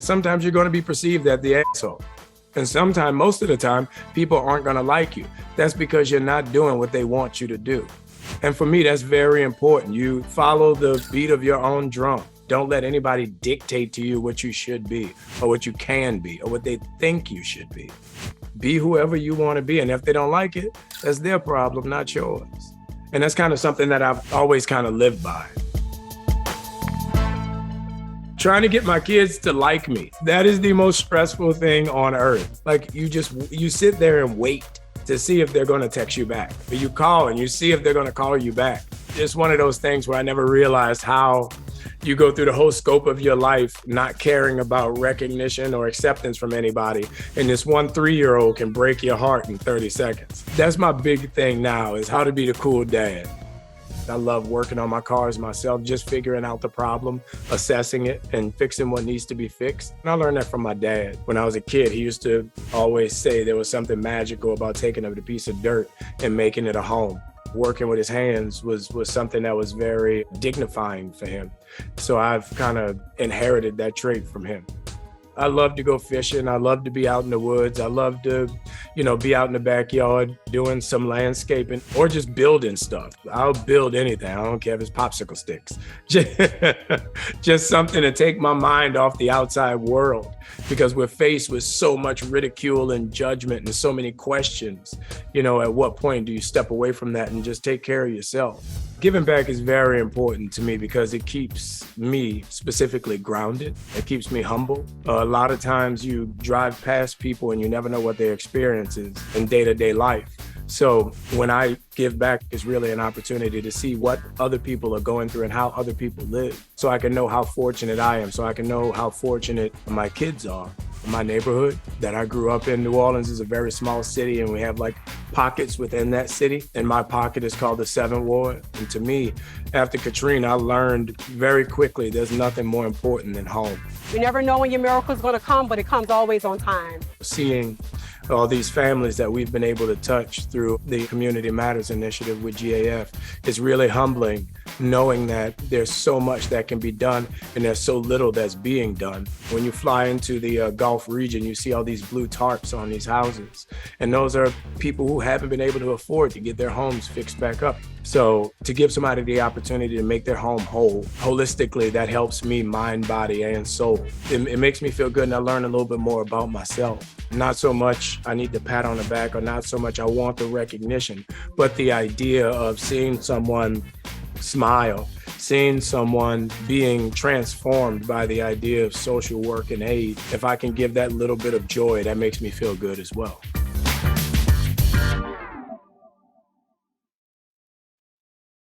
Sometimes you're going to be perceived as the asshole. And sometimes, most of the time, people aren't going to like you. That's because you're not doing what they want you to do. And for me, that's very important. You follow the beat of your own drum. Don't let anybody dictate to you what you should be or what you can be or what they think you should be. Be whoever you want to be. And if they don't like it, that's their problem, not yours. And that's kind of something that I've always kind of lived by. Trying to get my kids to like me. That is the most stressful thing on earth. Like you sit there and wait to see if they're going to text you back. Or you call and you see if they're going to call you back. It's one of those things where I never realized how you go through the whole scope of your life not caring about recognition or acceptance from anybody. And this one 3-year-old can break your heart in 30 seconds. That's my big thing now, is how to be the cool dad. I love working on my cars myself, just figuring out the problem, assessing it, and fixing what needs to be fixed. And I learned that from my dad. When I was a kid, he used to always say there was something magical about taking a piece of dirt and making it a home. Working with his hands was something that was very dignifying for him. So I've kind of inherited that trait from him. I love to go fishing. I love to be out in the woods. I love to, be out in the backyard doing some landscaping or just building stuff. I'll build anything. I don't care if it's popsicle sticks. Just something to take my mind off the outside world, because we're faced with so much ridicule and judgment and so many questions. At what point do you step away from that and just take care of yourself? Giving back is very important to me because it keeps me specifically grounded. It keeps me humble. A lot of times you drive past people and you never know what their experience is in day-to-day life. So when I give back, it's really an opportunity to see what other people are going through and how other people live. So I can know how fortunate I am. So I can know how fortunate my kids are. My neighborhood that I grew up in, New Orleans, is a very small city, and we have pockets within that city. And my pocket is called the 7th Ward. And to me, after Katrina, I learned very quickly there's nothing more important than home. You never know when your miracle is going to come, but it comes always on time. Seeing all these families that we've been able to touch through the Community Matters initiative with GAF is really humbling, knowing that there's so much that can be done and there's so little that's being done. When you fly into the Gulf region, you see all these blue tarps on these houses. And those are people who haven't been able to afford to get their homes fixed back up. So to give somebody the opportunity to make their home whole, holistically, that helps me mind, body, and soul. It makes me feel good, and I learn a little bit more about myself. Not so much I need the pat on the back, or not so much I want the recognition, but the idea of seeing someone smile, seeing someone being transformed by the idea of social work and aid. If I can give that little bit of joy, that makes me feel good as well.